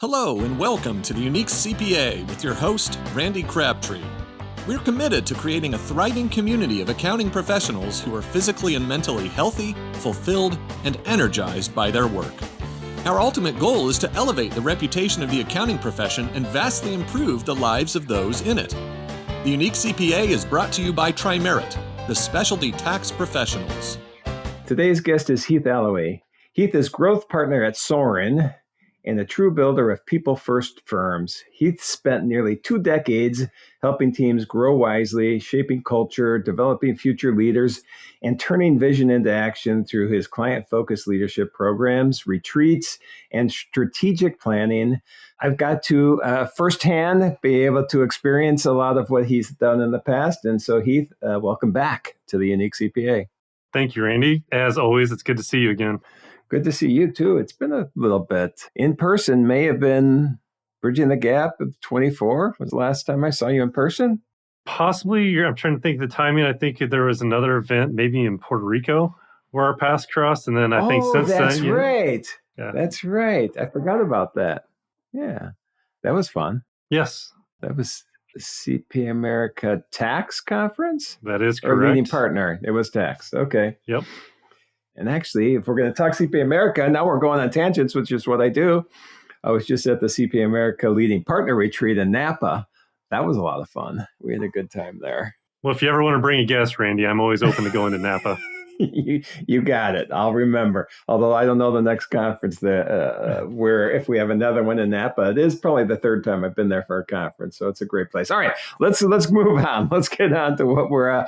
Hello and welcome to the Unique CPA with your host, Randy Crabtree. We're committed to creating a thriving community of accounting professionals who are physically and mentally healthy, fulfilled, and energized by their work. Our ultimate goal is to elevate the reputation of the accounting profession and vastly improve the lives of those in it. The Unique CPA is brought to you by Tri-Merit, the specialty tax professionals. Today's guest is Heath Alloway. Heath is growth partner at Soren and a true builder of people-first firms. Heath spent nearly 2 decades helping teams grow wisely, shaping culture, developing future leaders, and turning vision into action through his client-focused leadership programs, retreats, and strategic planning. I've got to firsthand be able to experience a lot of what he's done in the past. And so, Heath, welcome back to the Unique CPA. Thank you, Randy. As always, it's good to see you again. Good to see you, too. It's been a little bit. In person may have been bridging the gap of 24 was the last time I saw you in person. Possibly. I'm trying to think of the timing. I think there was another event, maybe in Puerto Rico, where our paths crossed. And then I think since that's then... right. Yeah. That's right. I forgot about that. Yeah, that was fun. Yes. That was the CPA America Tax Conference? That is correct. Or leading partner. It was tax. Okay. Yep. And actually, if we're going to talk CPA America, now we're going on tangents, which is what I do. I was just at the CPA America Leading Partner Retreat in Napa. That was a lot of fun. We had a good time there. Well, if you ever want to bring a guest, Randy, I'm always open to going to Napa. You got it. I'll remember. Although I don't know the next conference where if we have another one in Napa. It is probably the 3rd time I've been there for a conference, so it's a great place. All right, let's move on. Let's get on to what we're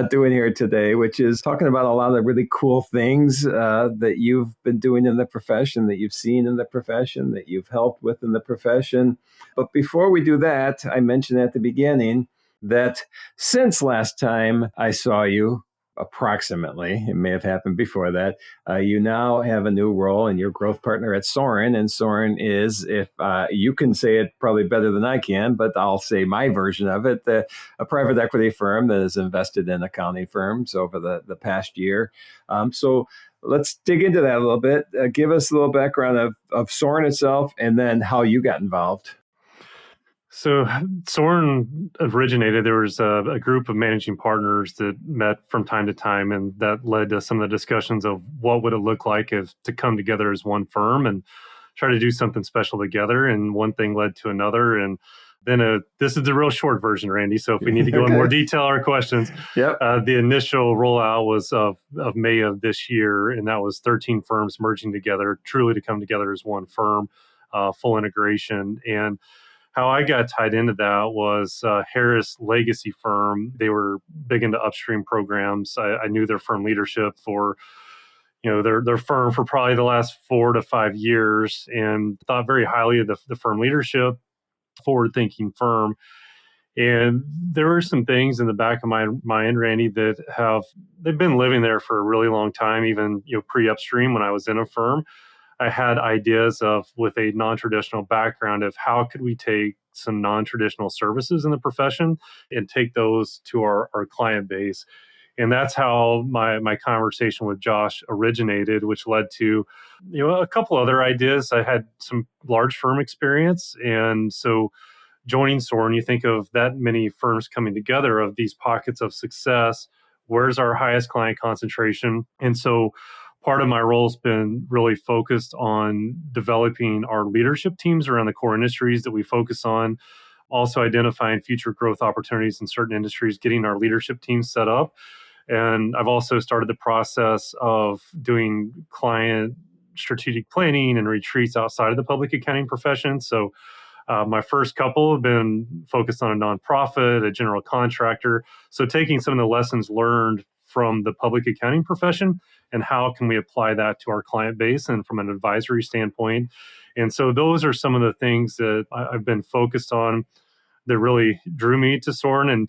doing here today, which is talking about a lot of really cool things that you've been doing in the profession, that you've seen in the profession, that you've helped with in the profession. But before we do that, I mentioned at the beginning that since last time I saw you, approximately, it may have happened before that, you now have a new role and you're growth partner at Sorren. And Sorren is, if you can say it probably better than I can, but I'll say my version of it, a private equity firm that has invested in accounting firms over the past year. So let's dig into that a little bit. Give us a little background of Sorren itself and then how you got involved. So Soren originated, there was a group of managing partners that met from time to time, and that led to some of the discussions of what would it look like to come together as one firm and try to do something special together. And one thing led to another. And then this is the real short version, Randy. So if we need to go in more detail or questions, yep. The initial rollout was of May of this year, and that was 13 firms merging together, truly to come together as one firm, full integration. And how I got tied into that was Harris Legacy Firm. They were big into upstream programs. I knew their firm leadership for, their firm for probably the last 4 to 5 years, and thought very highly of the firm leadership, forward-thinking firm. And there were some things in the back of my mind, Randy, that they've been living there for a really long time, even pre-upstream when I was in a firm. I had ideas with a non-traditional background of how could we take some non-traditional services in the profession and take those to our client base. And that's how my conversation with Josh originated, which led to, a couple other ideas. I had some large firm experience. And so joining Soren, you think of that many firms coming together of these pockets of success. Where's our highest client concentration? And so part of my role has been really focused on developing our leadership teams around the core industries that we focus on, also identifying future growth opportunities in certain industries, getting our leadership teams set up. And I've also started the process of doing client strategic planning and retreats outside of the public accounting profession. So my first couple have been focused on a nonprofit, a general contractor. So taking some of the lessons learned from the public accounting profession and how can we apply that to our client base and from an advisory standpoint. And so those are some of the things that I've been focused on that really drew me to Soren. And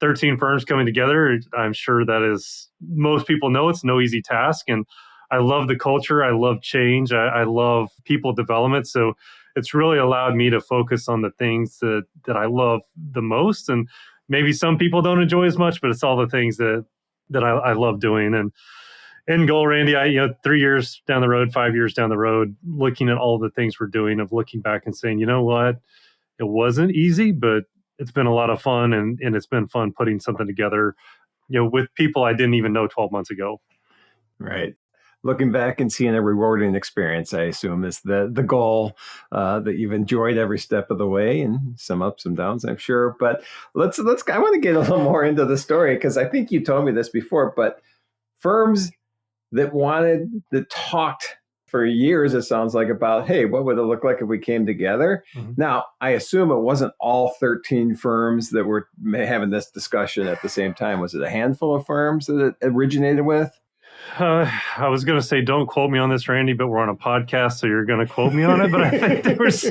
13 firms coming together, I'm sure that is, most people know it's no easy task. And I love the culture. I love change. I love people development. So it's really allowed me to focus on the things that I love the most. And maybe some people don't enjoy as much, but it's all the things that I love doing. end goal, Randy, 3 years down the road, 5 years down the road, looking at all the things we're doing, of looking back and saying, you know what, it wasn't easy, but it's been a lot of fun, and it's been fun putting something together, with people I didn't even know 12 months ago. Right. Looking back and seeing a rewarding experience, I assume, is the goal, that you've enjoyed every step of the way, and some ups and downs, I'm sure. But let's I want to get a little more into the story, because I think you told me this before, but firms that talked for years, it sounds like, about, hey, what would it look like if we came together? Mm-hmm. Now, I assume it wasn't all 13 firms that were having this discussion at the same time. Was it a handful of firms that it originated with? I was going to say, don't quote me on this, Randy, but we're on a podcast, so you're going to quote me on it. But I think there was,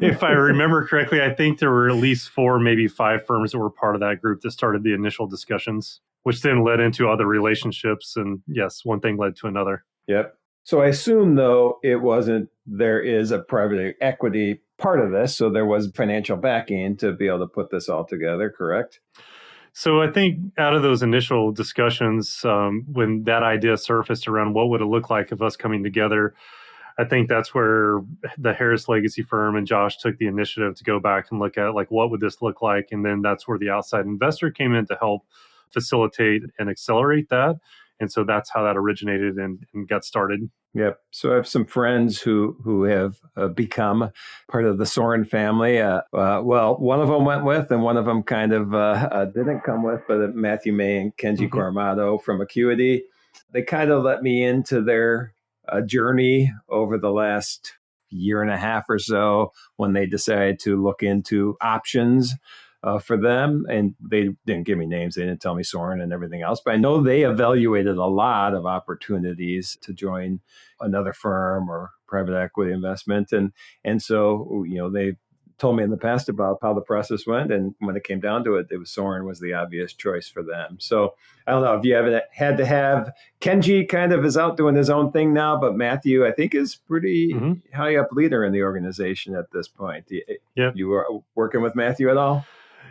if I remember correctly, I think there were at least 4, maybe 5 firms that were part of that group that started the initial discussions, which then led into other relationships. And yes, one thing led to another. Yep. So I assume, though, there is a private equity part of this. So there was financial backing to be able to put this all together, correct? So I think out of those initial discussions, when that idea surfaced around what would it look like of us coming together, I think that's where the Harris Legacy firm and Josh took the initiative to go back and look at, like, what would this look like? And then that's where the outside investor came in to help facilitate and accelerate that. And so that's how that originated and got started. Yep. So I have some friends who have become part of the Soren family. Well, one of them went with, and one of them kind of didn't come with, but Matthew May and Kenji Cormado from Acuity. They kind of let me into their journey over the last year and a half or so, when they decided to look into options for them. And they didn't give me names. They didn't tell me Soren and everything else. But I know they evaluated a lot of opportunities to join another firm or private equity investment. And so, they told me in the past about how the process went. And when it came down to it, Soren was the obvious choice for them. So I don't know if you haven't had to have, Kenji kind of is out doing his own thing now, but Matthew, I think, is pretty high up leader in the organization at this point. You are working with Matthew at all?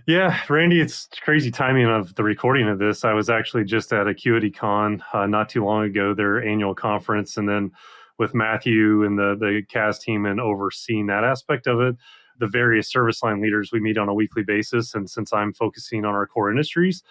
Yeah, Randy, it's crazy timing of the recording of this. I was actually just at AcuityCon not too long ago, their annual conference, and then with Matthew and the CAS team and overseeing that aspect of it, the various service line leaders we meet on a weekly basis. And since I'm focusing on our core industries,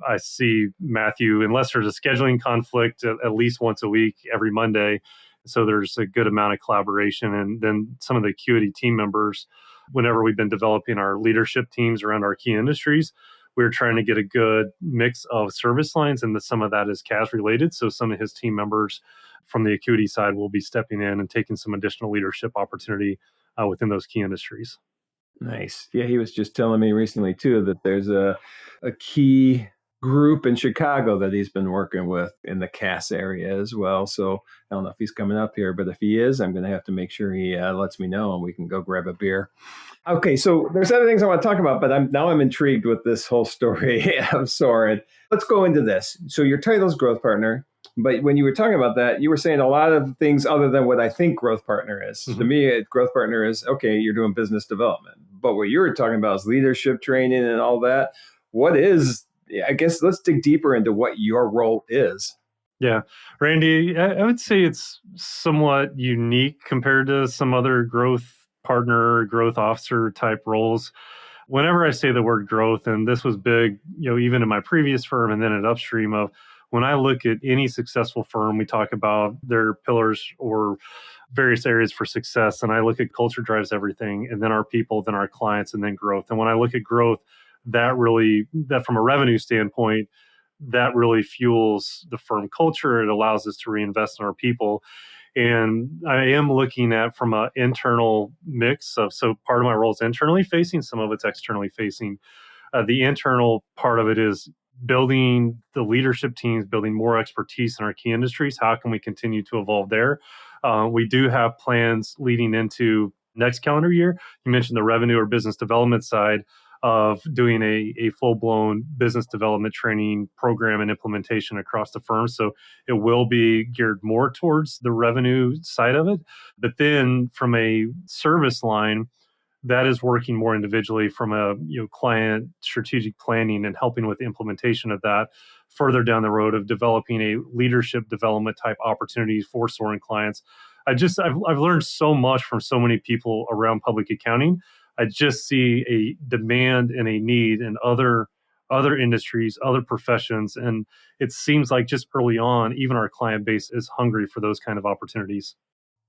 I see Matthew, unless there's a scheduling conflict, at least once a week, every Monday. So there's a good amount of collaboration. And then some of the Acuity team members, whenever we've been developing our leadership teams around our key industries, we're trying to get a good mix of service lines, and some of that is CAS related. So some of his team members from the Acuity side will be stepping in and taking some additional leadership opportunity within those key industries. Nice. Yeah, he was just telling me recently, too, that there's a key group in Chicago that he's been working with in the CAS area as well. So I don't know if he's coming up here, but if he is, I'm going to have to make sure he lets me know, and we can go grab a beer. Okay, so there's other things I want to talk about, but I'm intrigued with this whole story of Soren. Let's go into this. So your title is Growth Partner, but when you were talking about that, you were saying a lot of things other than what I think Growth Partner is. To me, Growth Partner is, okay, you're doing business development. But what you were talking about is leadership training and all that. What is, I guess, let's dig deeper into what your role is. Yeah, Randy, I would say it's somewhat unique compared to some other growth partner, growth officer type roles. Whenever I say the word growth, and this was big, even in my previous firm and then at Upstream, of when I look at any successful firm, we talk about their pillars or various areas for success. And I look at culture drives everything, and then our people, then our clients, and then growth. And when I look at growth, that from a revenue standpoint, that really fuels the firm culture. It allows us to reinvest in our people. And I am looking at from an internal mix of, so part of my role is internally facing, some of it's externally facing. The internal part of it is building the leadership teams, building more expertise in our key industries. How can we continue to evolve there? We do have plans leading into next calendar year. You mentioned the revenue or business development side of doing a full-blown business development training program and implementation across the firm. So it will be geared more towards the revenue side of it. But then from a service line, that is working more individually from a client strategic planning and helping with the implementation of that further down the road of developing a leadership development type opportunities for Soren clients. I've learned so much from so many people around public accounting. I just see a demand and a need in other industries, other professions, and it seems like just early on, even our client base is hungry for those kind of opportunities.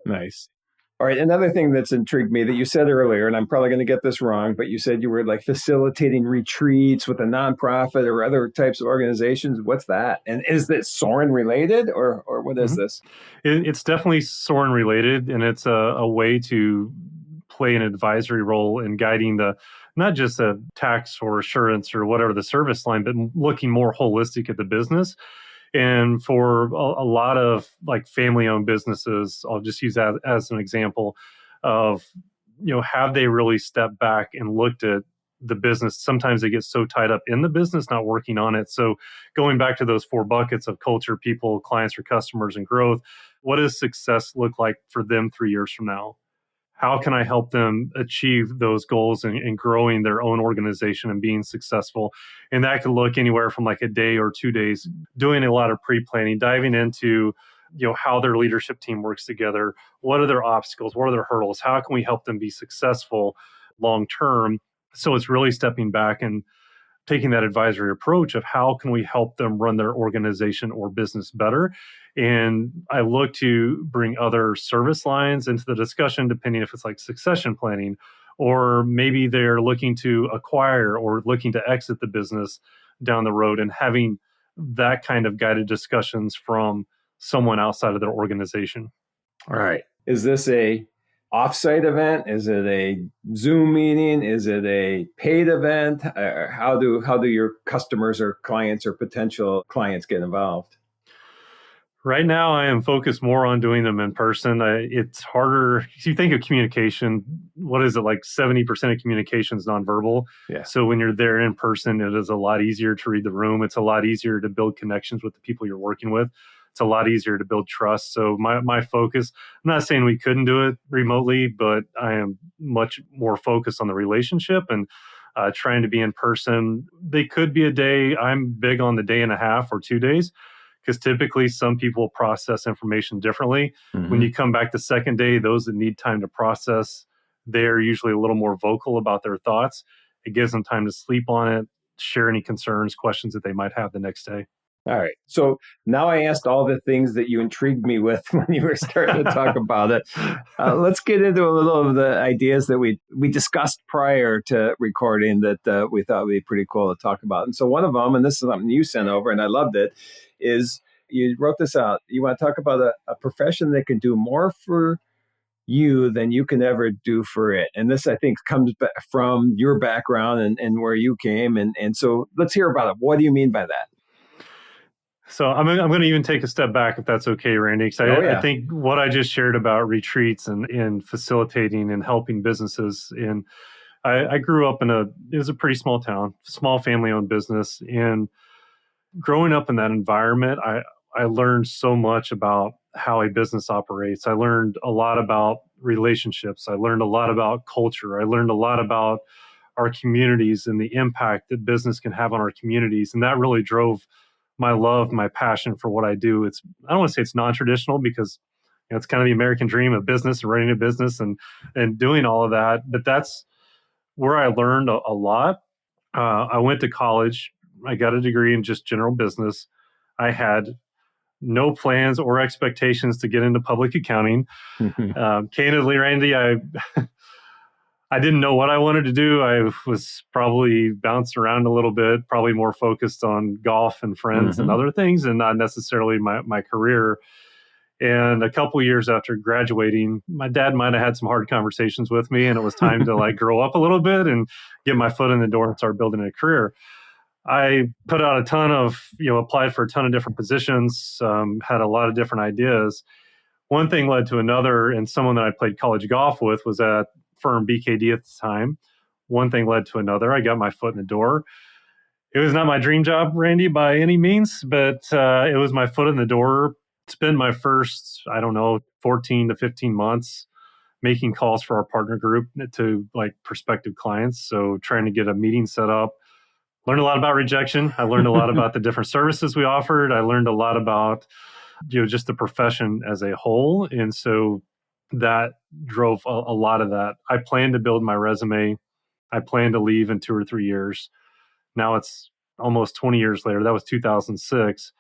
Nice. All right. Another thing that's intrigued me that you said earlier, and I'm probably going to get this wrong, but you said you were like facilitating retreats with a nonprofit or other types of organizations. What's that? And is this Soren related or what is this? It's definitely Soren related, and it's a way to play an advisory role in guiding not just a tax or assurance or whatever the service line, but looking more holistic at the business. And for a lot of like family-owned businesses, I'll just use that as an example of, have they really stepped back and looked at the business? Sometimes they get so tied up in the business, not working on it. So going back to those 4 buckets of culture, people, clients, or customers, and growth, what does success look like for them 3 years from now? How can I help them achieve those goals and growing their own organization and being successful? And that could look anywhere from like a day or 2 days, doing a lot of pre-planning, diving into how their leadership team works together. What are their obstacles? What are their hurdles? How can we help them be successful long term? So it's really stepping back and taking that advisory approach of how can we help them run their organization or business better. And I look to bring other service lines into the discussion, depending if it's like succession planning, or maybe they're looking to acquire or looking to exit the business down the road, and having that kind of guided discussions from someone outside of their organization. All right. Is this a offsite event? Is it a Zoom meeting? Is it a paid event? How do your customers or clients or potential clients get involved? Right now, I am focused more on doing them in person. It's harder. If you think of communication, what is it, like 70% of communication is nonverbal? Yeah. So when you're there in person, it is a lot easier to read the room. It's a lot easier to build connections with the people you're working with. It's a lot easier to build trust. So my focus, I'm not saying we couldn't do it remotely, but I am much more focused on the relationship and trying to be in person. They could be a day. I'm big on the day and a half or 2 days, because typically some people process information differently. Mm-hmm. When you come back the second day, those that need time to process, they're usually a little more vocal about their thoughts. It gives them time to sleep on it, share any concerns, questions that they might have the next day. All right. So now I asked all the things that you intrigued me with when you were starting to talk about it. Let's get into a little of the ideas that we discussed prior to recording that we thought would be pretty cool to talk about. And so one of them, and this is something you sent over, and I loved it, is you wrote this out. You want to talk about a profession that can do more for you than you can ever do for it. And this, I think, comes from your background and where you came. And so let's hear about it. What do you mean by that? So I'm going to even take a step back, if that's okay, Randy, because I think what I just shared about retreats and facilitating and helping businesses. And I grew up it was a pretty small town, small family-owned business. And growing up in that environment, I learned so much about how a business operates. I learned a lot about relationships. I learned a lot about culture. I learned a lot about our communities and the impact that business can have on our communities. And that really drove my love, my passion for what I do. I don't want to say it's non-traditional, because it's kind of the American dream of business and running a business and doing all of that. But that's where I learned a lot. I went to college. I got a degree in just general business. I had no plans or expectations to get into public accounting. Candidly, Randy, I didn't know what I wanted to do. I was probably bouncing around a little bit, probably more focused on golf and friends and other things, and not necessarily my career. And a couple of years after graduating, my dad might have had some hard conversations with me, and it was time to grow up a little bit and get my foot in the door and start building a career. I put out applied for a ton of different positions, had a lot of different ideas. One thing led to another, and someone that I played college golf with was at firm BKD at the time. One thing led to another. I got my foot in the door. It was not my dream job, Randy, by any means, but it was my foot in the door. Spent my first, 14 to 15 months making calls for our partner group to like prospective clients. So trying to get a meeting set up. Learned a lot about rejection. I learned a lot about the different services we offered. I learned a lot about, just the profession as a whole. And so that drove a lot of that. I planned to build my resume. I planned to leave in 2 or 3 years. Now it's almost 20 years later. That was 2006.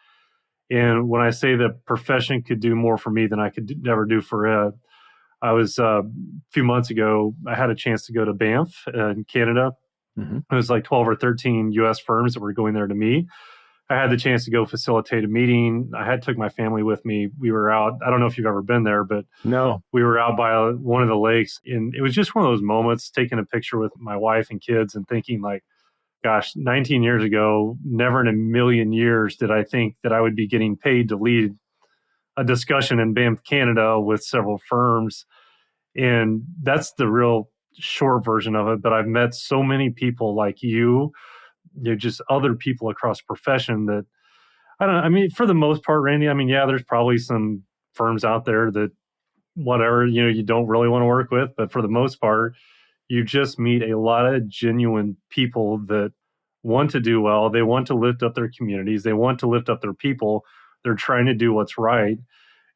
And when I say the profession could do more for me than I could never do for it, I was a few months ago, I had a chance to go to Banff in Canada. Mm-hmm. It was like 12 or 13 US firms that were going there to meet. I had the chance to go facilitate a meeting. I took my family with me. We were out. I don't know if you've ever been there, but No. we were out by one of the lakes. And it was just one of those moments, taking a picture with my wife and kids and thinking like, gosh, 19 years ago, never in a million years did I think that I would be getting paid to lead a discussion in Banff, Canada with several firms. And that's the real short version of it. But I've met so many people like you, just other people across profession that I mean, for the most part, Randy, I mean, yeah, there's probably some firms out there that whatever, you don't really want to work with. But for the most part, you just meet a lot of genuine people that want to do well. They want to lift up their communities. They want to lift up their people. They're trying to do what's right.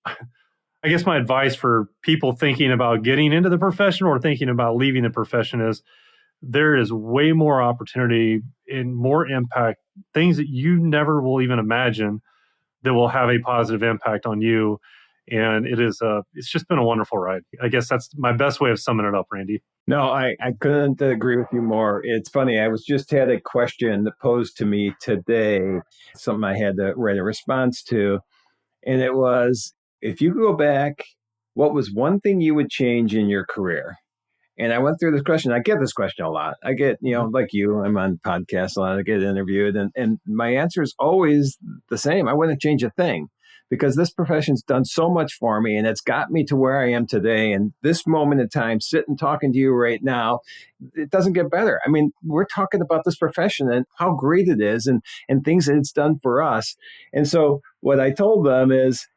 I guess my advice for people thinking about getting into the profession or thinking about leaving the profession is there is way more opportunity and more impact, things that you never will even imagine that will have a positive impact on you. And it's just been a wonderful ride. I guess that's my best way of summing it up, Randy. No, I couldn't agree with you more. It's funny. I just had a question posed to me today, something I had to write a response to. And it was, if you go back, what was one thing you would change in your career? And I went through this question. I get this question a lot. I get, like you, I'm on podcasts a lot. I get interviewed. And my answer is always the same. I wouldn't change a thing because this profession's done so much for me and it's got me to where I am today. And this moment in time, sitting talking to you right now, it doesn't get better. I mean, we're talking about this profession and how great it is and things that it's done for us. And so what I told them is,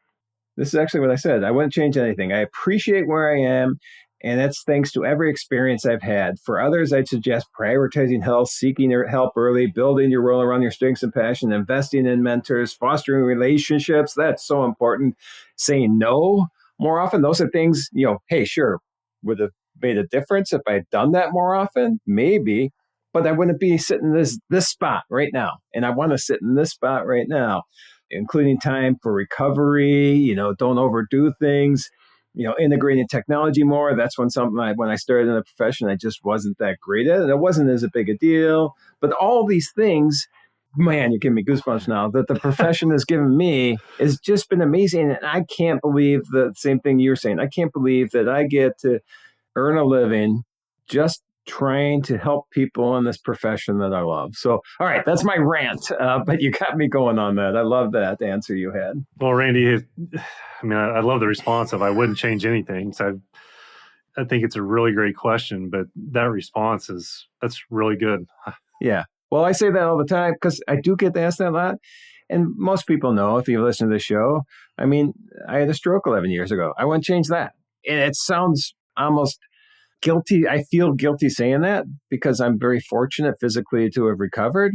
this is actually what I said. I wouldn't change anything. I appreciate where I am. And that's thanks to every experience I've had. For others, I'd suggest prioritizing health, seeking help early, building your role around your strengths and passion, investing in mentors, fostering relationships. That's so important. Saying no more often. Those are things, hey, sure, would have made a difference if I'd done that more often? Maybe. But I wouldn't be sitting in this spot right now. And I want to sit in this spot right now, including time for recovery, don't overdo things. Integrating technology more. That's when I started in the profession, I just wasn't that great at it. It wasn't as a big a deal. But all these things, man, you're giving me goosebumps now, that the profession has given me has just been amazing. And I can't believe the same thing you're saying. I can't believe that I get to earn a living just trying to help people in this profession that I love. So, all right, that's my rant, but you got me going on that. I love that answer you had. Well, Randy, I love the response of I wouldn't change anything. So I think it's a really great question, but that response that's really good. Yeah. Well, I say that all the time because I do get asked that a lot. And most people know, if you listen to the show, I had a stroke 11 years ago. I wouldn't change that. And it sounds almost guilty. I feel guilty saying that because I'm very fortunate physically to have recovered.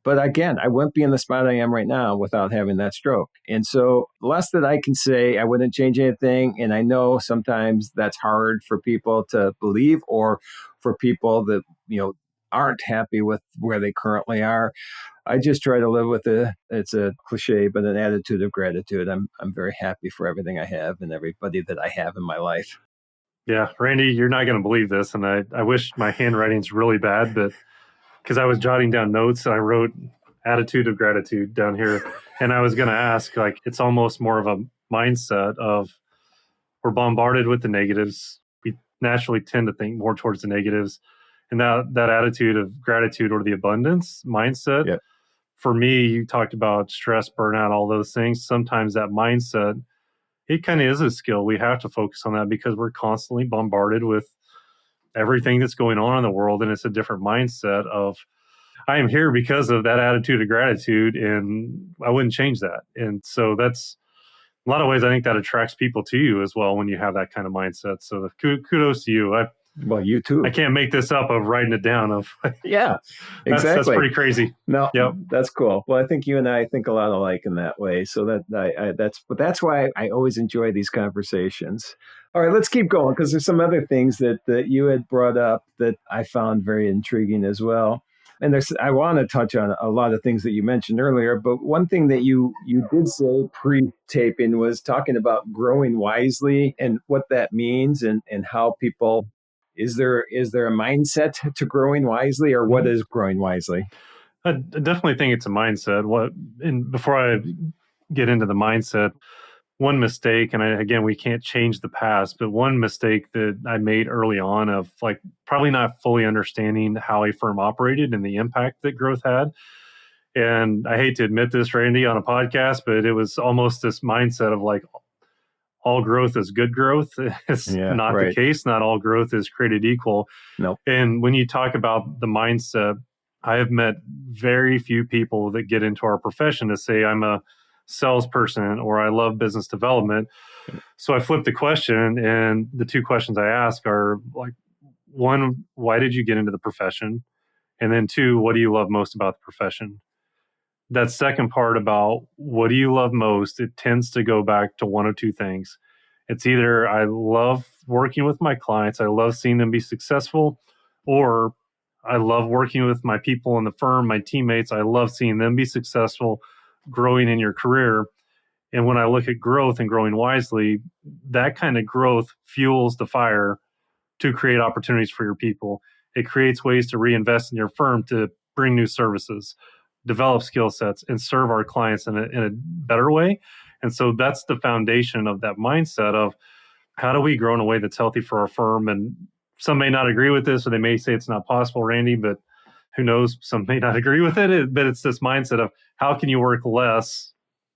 But again, I wouldn't be in the spot I am right now without having that stroke. And so less that I can say, I wouldn't change anything. And I know sometimes that's hard for people to believe or for people that, aren't happy with where they currently are. I just try to live with it's a cliche, but an attitude of gratitude. I'm very happy for everything I have and everybody that I have in my life. Yeah, Randy, you're not going to believe this. And I wish my handwriting's really bad, but because I was jotting down notes, I wrote attitude of gratitude down here. And I was going to ask, it's almost more of a mindset of we're bombarded with the negatives. We naturally tend to think more towards the negatives. And that attitude of gratitude or the abundance mindset, Yep. For me, you talked about stress, burnout, all those things. Sometimes that mindset, it kind of is a skill. We have to focus on that because we're constantly bombarded with everything that's going on in the world. And it's a different mindset of, I am here because of that attitude of gratitude and I wouldn't change that. And so that's a lot of ways, I think that attracts people to you as well when you have that kind of mindset. So kudos to you. Well, you too. I can't make this up of writing it down. Yeah, exactly. That's pretty crazy. No, yep. That's cool. Well, I think you and I think a lot alike in that way. So that's why I always enjoy these conversations. All right, let's keep going because there's some other things that you had brought up that I found very intriguing as well. And I want to touch on a lot of things that you mentioned earlier, but one thing that you did say pre-taping was talking about growing wisely and what that means and how people. Is there a mindset to growing wisely, or what is growing wisely? I definitely think it's a mindset. And before I get into the mindset, one mistake, and again, we can't change the past, but one mistake that I made early on of like probably not fully understanding how a firm operated and the impact that growth had. And I hate to admit this, Randy, on a podcast, but it was almost this mindset of like, all growth is good growth. It's not the case. Not all growth is created equal. Nope. And when you talk about the mindset, I have met very few people that get into our profession to say, I'm a salesperson or I love business development. So I flip the question, and the two questions I ask are like, one, why did you get into the profession? And then two, what do you love most about the profession? That second part about what do you love most, it tends to go back to one of two things. It's either I love working with my clients, I love seeing them be successful, or I love working with my people in the firm, my teammates, I love seeing them be successful, growing in your career. And when I look at growth and growing wisely, that kind of growth fuels the fire to create opportunities for your people. It creates ways to reinvest in your firm to bring new services, develop skill sets, and serve our clients in a better way. And so that's the foundation of that mindset of how do we grow in a way that's healthy for our firm? And some may not agree with this, or they may say it's not possible, Randy, but who knows? Some may not agree with it. But it's this mindset of how can you work less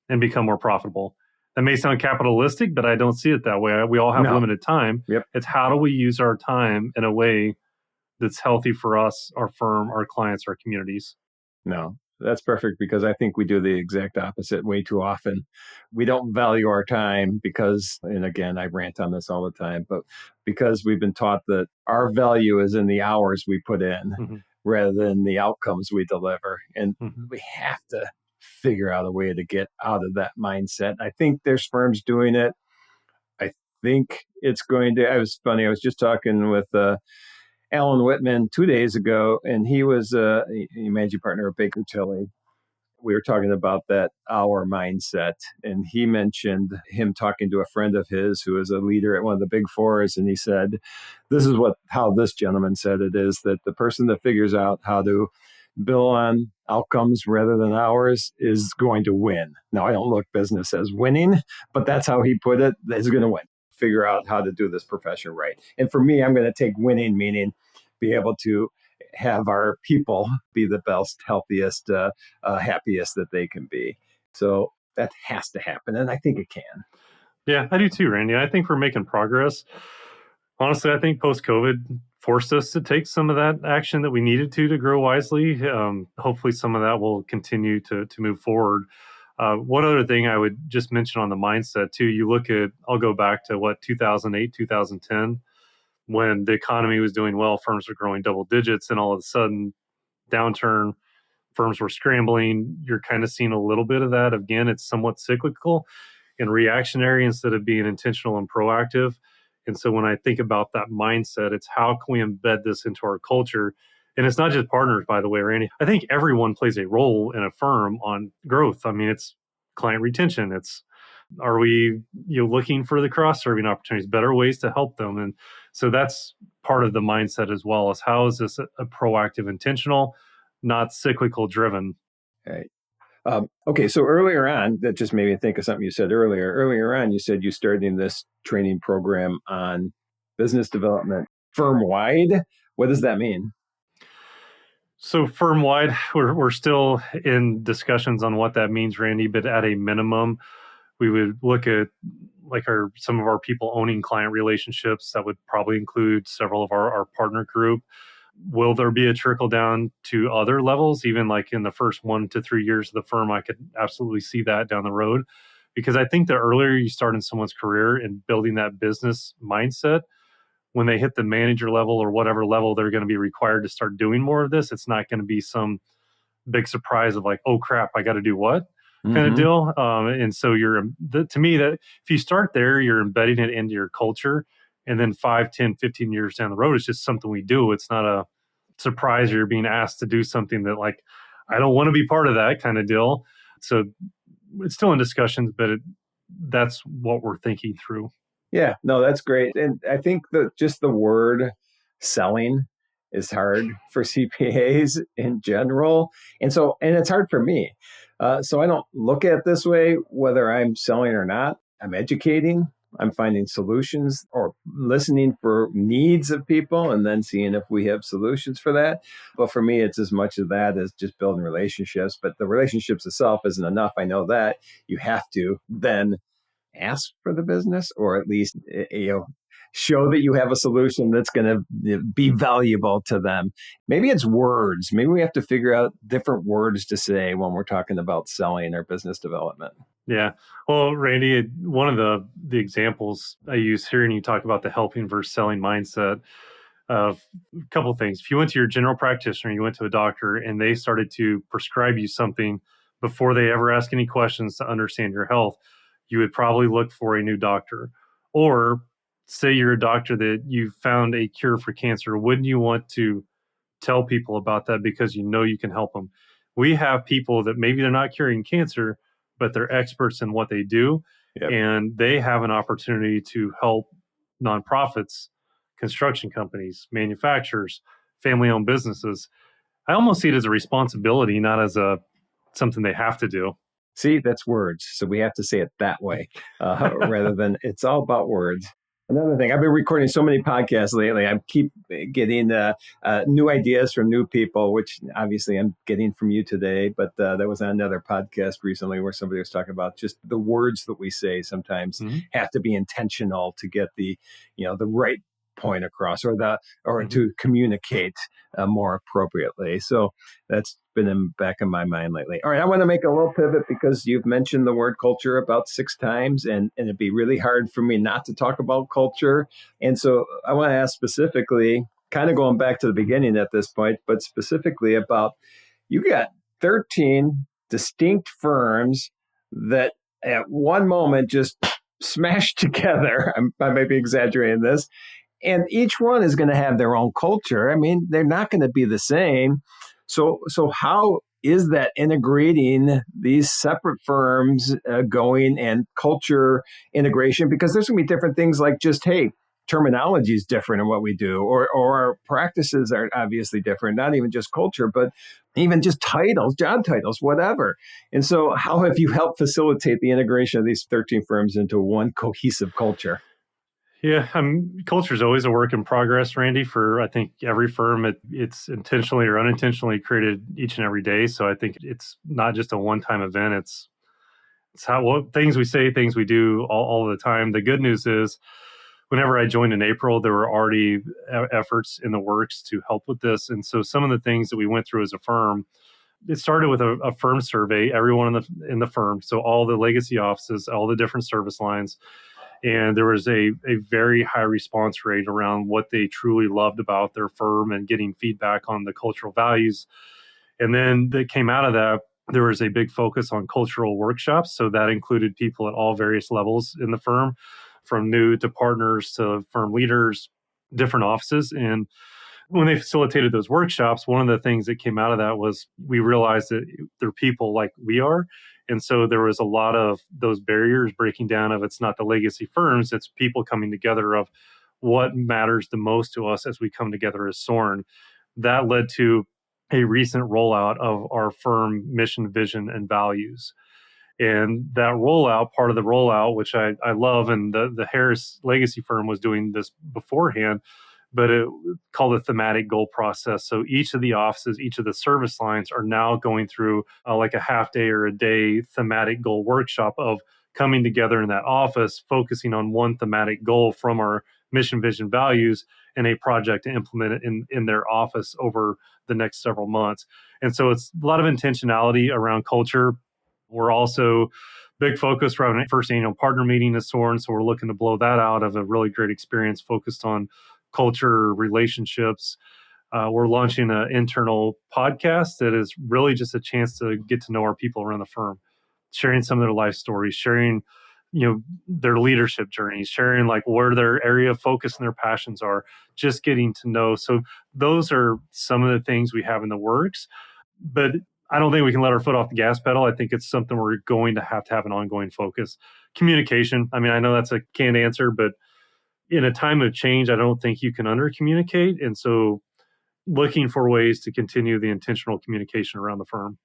and become more profitable? That may sound capitalistic, but I don't see it that way. We all have limited time. Yep. It's how do we use our time in a way that's healthy for us, our firm, our clients, our communities? No, that's perfect, because I think we do the exact opposite way too often. We don't value our time because, and again, I rant on this all the time, but because we've been taught that our value is in the hours we put in rather than the outcomes we deliver. And we have to figure out a way to get out of that mindset. I think there's firms doing it. I think it's going to, I was just talking with Alan Whitman 2 days ago, and he was a managing partner of Baker Tilly. We were talking about that hour mindset, and he mentioned him talking to a friend of his who is a leader at one of the big fours, and he said, this is how this gentleman said it is, that the person that figures out how to bill on outcomes rather than hours is going to win. Now, I don't look business as winning, but that's how he put it, is going to win. Figure out how to do this profession right. And for me, I'm going to take winning, meaning be able to have our people be the best, healthiest, happiest that they can be. So that has to happen. And I think it can. Yeah, I do too, Randy. I think we're making progress. Honestly, I think post-COVID forced us to take some of that action that we needed to grow wisely. Hopefully some of that will continue to move forward. One other thing I would just mention on the mindset too, you look at, I'll go back to 2008, 2010, when the economy was doing well, firms were growing double digits, and all of a sudden, downturn, firms were scrambling. You're kind of seeing a little bit of that. Again, it's somewhat cyclical and reactionary instead of being intentional and proactive. And so when I think about that mindset, it's how can we embed this into our culture? And it's not just partners, by the way, Randy. I think everyone plays a role in a firm on growth. I mean, it's client retention. It's, are we looking for the cross-serving opportunities, better ways to help them? And so that's part of the mindset as well, is how is this a proactive, intentional, not cyclical driven? Right. Okay, so earlier on, that just made me think of something you said earlier. Earlier on, you said you started in this training program on business development firm-wide. What does that mean? So firm-wide, we're still in discussions on what that means, Randy, but at a minimum, we would look at some of our people owning client relationships. That would probably include several of our partner group. Will there be a trickle down to other levels? Even like in the first 1 to 3 years of the firm, I could absolutely see that down the road. Because I think the earlier you start in someone's career and building that business mindset, when they hit the manager level or whatever level they're going to be required to start doing more of this, it's not going to be some big surprise of like, oh crap, I got to do what kind of deal. And so to me, that if you start there, you're embedding it into your culture. And then 5, 10, 15 years down the road, it's just something we do. It's not a surprise you're being asked to do something that like, I don't want to be part of that kind of deal. So it's still in discussions, but that's what we're thinking through. Yeah, no, that's great. And I think that just the word selling is hard for CPAs in general. And it's hard for me. So I don't look at it this way, whether I'm selling or not. I'm educating, I'm finding solutions or listening for needs of people and then seeing if we have solutions for that. But for me, it's as much of that as just building relationships. But the relationships itself isn't enough. I know that. You have to then ask for the business, or at least show that you have a solution that's going to be valuable to them. Maybe it's words. Maybe we have to figure out different words to say when we're talking about selling or business development. Yeah. Well, Randy, one of the examples I use hearing you talk about the helping versus selling mindset of a couple of things. If you went to your general practitioner, you went to a doctor and they started to prescribe you something before they ever ask any questions to understand your health, you would probably look for a new doctor. Or say you're a doctor that you found a cure for cancer. Wouldn't you want to tell people about that because you know you can help them? We have people that maybe they're not curing cancer, but they're experts in what they do. Yep. And they have an opportunity to help nonprofits, construction companies, manufacturers, family-owned businesses. I almost see it as a responsibility, not as something they have to do. See, that's words. So we have to say it that way rather than it's all about words. Another thing, I've been recording so many podcasts lately. I keep getting new ideas from new people, which obviously I'm getting from you today. But there was another podcast recently where somebody was talking about just the words that we say sometimes have to be intentional to get the right point across or to communicate more appropriately. So that's been in the back of my mind lately. All right, I want to make a little pivot because you've mentioned the word culture about 6 times, and it'd be really hard for me not to talk about culture. And so I want to ask specifically, kind of going back to the beginning at this point, but specifically about, you got 13 distinct firms that at one moment just smashed together. I may be exaggerating this. And each one is going to have their own culture. I mean, they're not going to be the same. So how is that integrating these separate firms going and culture integration? Because there's going to be different things like just, hey, terminology is different in what we do, or our practices are obviously different, not even just culture, but even just titles, job titles, whatever. And so how have you helped facilitate the integration of these 13 firms into one cohesive culture? Yeah, culture is always a work in progress, Randy, for I think every firm. It's intentionally or unintentionally created each and every day. So I think it's not just a one-time event. It's things we say, things we do all the time. The good news is, whenever I joined in April, there were already efforts in the works to help with this. And so some of the things that we went through as a firm, it started with a firm survey, everyone in the firm. So all the legacy offices, all the different service lines. And there was a very high response rate around what they truly loved about their firm and getting feedback on the cultural values. And then that came out of that, there was a big focus on cultural workshops. So that included people at all various levels in the firm, from new to partners to firm leaders, different offices. And when they facilitated those workshops, one of the things that came out of that was we realized that they're people like we are. And so there was a lot of those barriers breaking down of, it's not the legacy firms, it's people coming together of what matters the most to us as we come together as Soren. That led to a recent rollout of our firm mission, vision, and values. And that rollout, part of the rollout, which I love, and the Harris legacy firm was doing this beforehand, but it called a thematic goal process. So each of the offices, each of the service lines are now going through like a half day or a day thematic goal workshop of coming together in that office, focusing on one thematic goal from our mission, vision, values, and a project to implement it in their office over the next several months. And so it's a lot of intentionality around culture. We're also big focus. We're having a first annual partner meeting at Sorren, so we're looking to blow that out of a really great experience focused on culture, relationships. We're launching an internal podcast that is really just a chance to get to know our people around the firm, sharing some of their life stories, sharing, their leadership journeys, sharing like where their area of focus and their passions are, just getting to know. So those are some of the things we have in the works, but I don't think we can let our foot off the gas pedal. I think it's something we're going to have an ongoing focus. Communication. I mean, I know that's a canned answer, but in a time of change, I don't think you can under communicate. And so looking for ways to continue the intentional communication around the firm.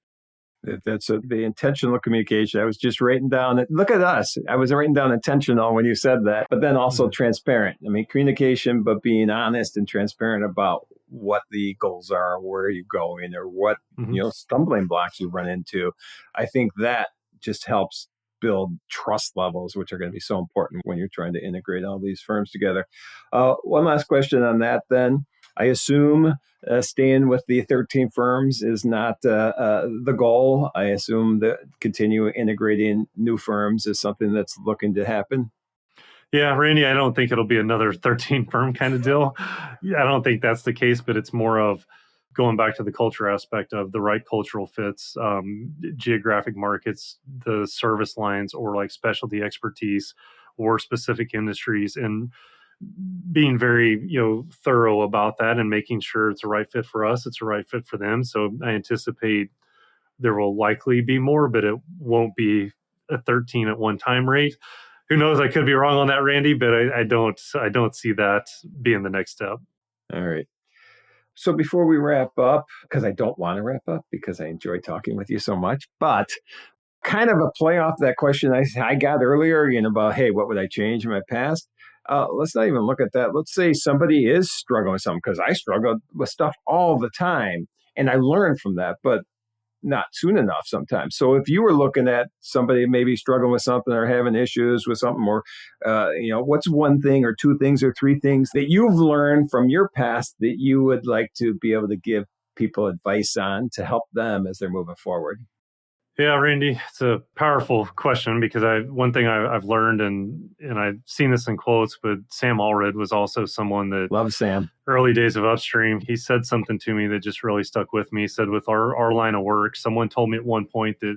That's the intentional communication. I was just writing down, look at us. I was writing down intentional when you said that, but then also transparent. I mean, communication, but being honest and transparent about what the goals are, where you're going, or what, stumbling blocks you run into. I think that just helps build trust levels, which are going to be so important when you're trying to integrate all these firms together. One last question on that then. I assume staying with the 13 firms is not the goal. I assume that continue integrating new firms is something that's looking to happen. Yeah, Randy, I don't think it'll be another 13 firm kind of deal. I don't think that's the case, but it's more of going back to the culture aspect of the right cultural fits, geographic markets, the service lines, or like specialty expertise or specific industries, and being very, thorough about that and making sure it's a right fit for us, it's a right fit for them. So I anticipate there will likely be more, but it won't be a 13 at one time rate. Who knows? I could be wrong on that, Randy, but I don't see that being the next step. All right. So before we wrap up, because I don't want to wrap up because I enjoy talking with you so much, but kind of a play off that question I got earlier, about, hey, what would I change in my past? Let's not even look at that. Let's say somebody is struggling with something, because I struggle with stuff all the time and I learn from that, but not soon enough sometimes. So if you were looking at somebody maybe struggling with something or having issues with something, or, what's one thing or two things or three things that you've learned from your past that you would like to be able to give people advice on to help them as they're moving forward? Yeah, Randy, it's a powerful question because one thing I've learned, and I've seen this in quotes, but Sam Allred was also someone that love Sam. Early days of Upstream, he said something to me that just really stuck with me. He said, with our line of work, someone told me at one point that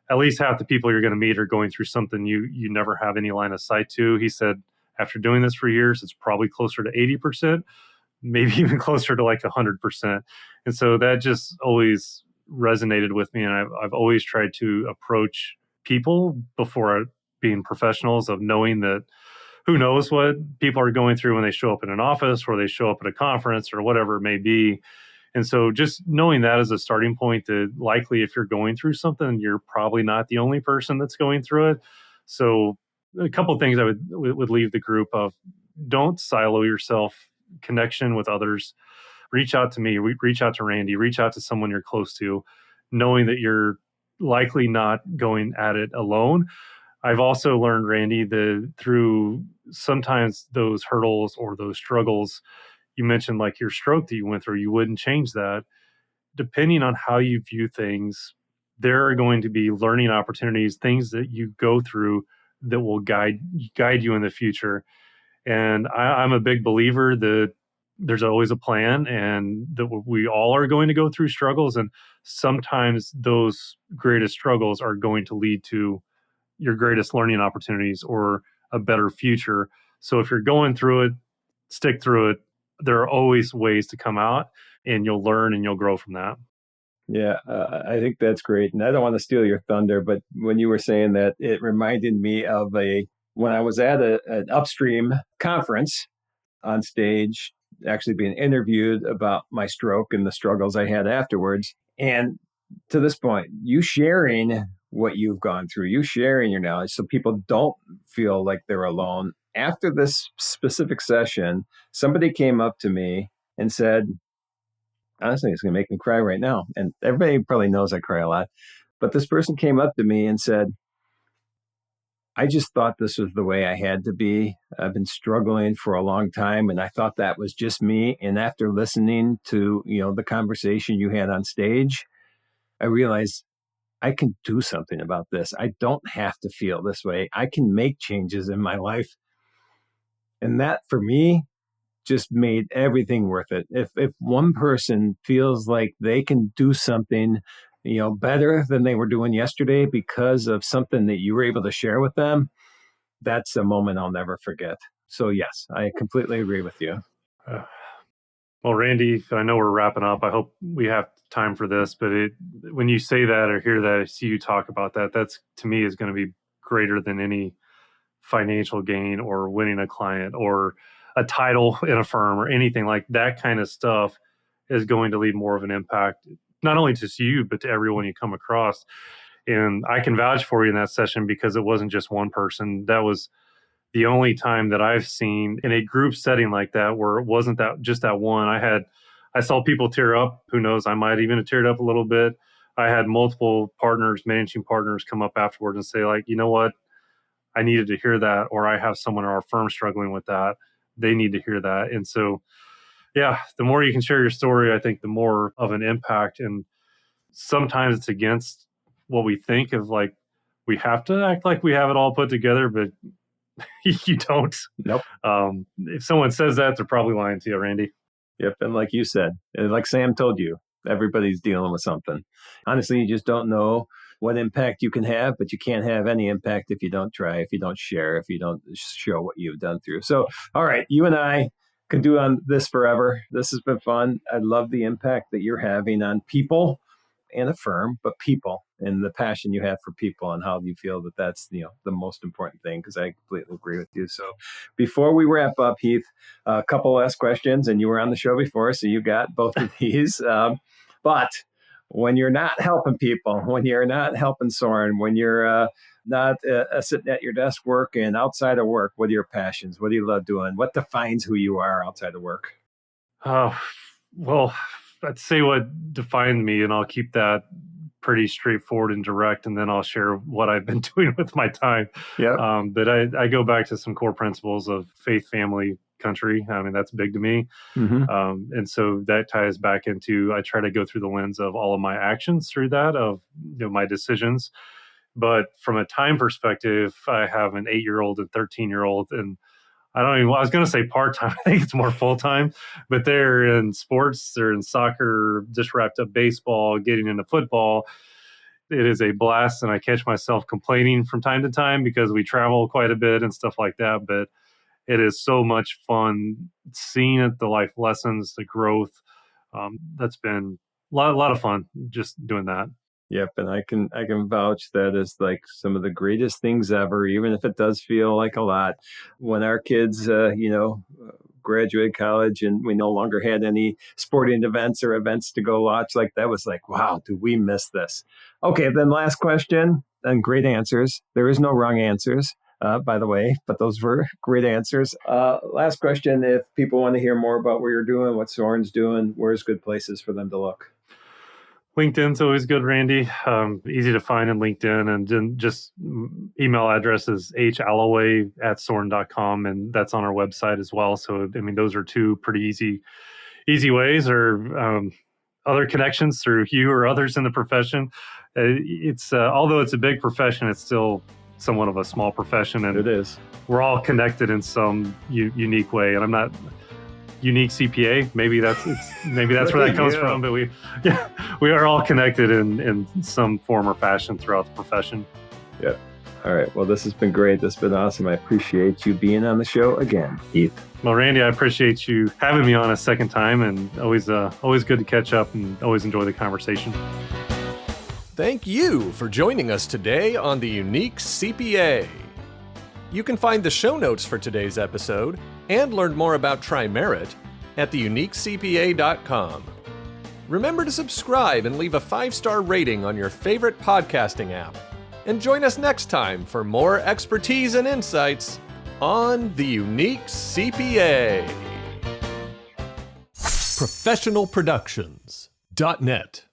at least half the people you're going to meet are going through something you never have any line of sight to. He said, after doing this for years, it's probably closer to 80%, maybe even closer to like 100%. And so that just always resonated with me. And I've always tried to approach people before being professionals, of knowing that who knows what people are going through when they show up in an office or they show up at a conference or whatever it may be. And so just knowing that as a starting point, that likely if you're going through something, you're probably not the only person that's going through it. So a couple of things I would leave the group of: don't silo yourself, connection with others. Reach out to me, reach out to Randy, reach out to someone you're close to, knowing that you're likely not going at it alone. I've also learned, Randy, that through sometimes those hurdles or those struggles, you mentioned like your stroke that you went through, you wouldn't change that. Depending on how you view things, there are going to be learning opportunities, things that you go through that will guide you in the future. And I'm a big believer that there's always a plan, and that we all are going to go through struggles. And sometimes those greatest struggles are going to lead to your greatest learning opportunities or a better future. So if you're going through it, stick through it. There are always ways to come out, and you'll learn and you'll grow from that. Yeah, I think that's great. And I don't want to steal your thunder, but when you were saying that, it reminded me of when I was at an Upstream conference on stage, actually being interviewed about my stroke and the struggles I had afterwards. And to this point, you sharing what you've gone through, you sharing your knowledge so people don't feel like they're alone. After this specific session, somebody came up to me and said, honestly, it's going to make me cry right now. And everybody probably knows I cry a lot. But this person came up to me and said, I just thought this was the way I had to be. I've been struggling for a long time, and I thought that was just me. And after listening to, the conversation you had on stage, I realized I can do something about this. I don't have to feel this way. I can make changes in my life. And that for me just made everything worth it. If one person feels like they can do something, better than they were doing yesterday because of something that you were able to share with them, that's a moment I'll never forget. So yes, I completely agree with you. Well, Randy, I know we're wrapping up. I hope we have time for this, but when you say that or hear that, I see you talk about that, that's to me is going to be greater than any financial gain or winning a client or a title in a firm or anything like that. Kind of stuff is going to leave more of an impact, not only to you, but to everyone you come across. And I can vouch for you in that session because it wasn't just one person. That was the only time that I've seen in a group setting like that where it wasn't that just that one. I saw people tear up. Who knows? I might even have teared up a little bit. I had multiple partners, managing partners, come up afterwards and say, like, you know what? I needed to hear that, or I have someone in our firm struggling with that. They need to hear that. And so, yeah, the more you can share your story, I think the more of an impact. And sometimes it's against what we think of, like, we have to act like we have it all put together, but you don't. Nope. If someone says that, they're probably lying to you, Randy. Yep. And like you said, and like Sam told you, everybody's dealing with something. Honestly, you just don't know what impact you can have, but you can't have any impact if you don't try, if you don't share, if you don't show what you've done through. So, all right, you and I can do on this forever. This has been fun. I love the impact that you're having on people and a firm, but people and the passion you have for people and how you feel that that's, the most important thing, because I completely agree with you. So before we wrap up, Heath, a couple last questions, and you were on the show before, so you got both of these. But when you're not helping people, when you're not helping Soren, when you're not sitting at your desk working outside of work, what are your passions? What do you love doing? What defines who you are outside of work? Well, I'd say what defined me, and I'll keep that pretty straightforward and direct, and then I'll share what I've been doing with my time. Yeah. But I go back to some core principles of faith, family, country. I mean, that's big to me. Mm-hmm. And so that ties back into, I try to go through the lens of all of my actions through that, of my decisions. But from a time perspective, I have an 8-year-old and 13-year-old, and I was going to say part-time. I think it's more full-time, but they're in sports, they're in soccer, just wrapped up baseball, getting into football. It is a blast, and I catch myself complaining from time to time because we travel quite a bit and stuff like that. But it is so much fun seeing it, the life lessons, the growth. That's been a lot of fun just doing that. Yep, and I can vouch that is like some of the greatest things ever, even if it does feel like a lot. When our kids, graduated college and we no longer had any sporting events or events to go watch, like that was like, wow, do we miss this? Okay, then last question, and great answers. There is no wrong answers, by the way, but those were great answers. Last question, if people want to hear more about what you're doing, what Soren's doing, where's good places for them to look? LinkedIn's always good, Randy. Easy to find in LinkedIn, and then just email address is halloway@soren.com, and that's on our website as well. So, I mean, those are two pretty easy ways, or other connections through you or others in the profession. It's although it's a big profession, it's still somewhat of a small profession, and it is. We're all connected in some unique way. And I'm not Unique CPA. Maybe that's where that comes from. But we are all connected in some form or fashion throughout the profession. Yeah. All right. Well, this has been great. This has been awesome. I appreciate you being on the show again, Heath. Well, Randy, I appreciate you having me on a second time, and always good to catch up, and always enjoy the conversation. Thank you for joining us today on the Unique CPA. You can find the show notes for today's episode and learn more about Tri-Merit at theuniquecpa.com. Remember to subscribe and leave a 5-star rating on your favorite podcasting app. And join us next time for more expertise and insights on the Unique CPA. Professionalproductions.net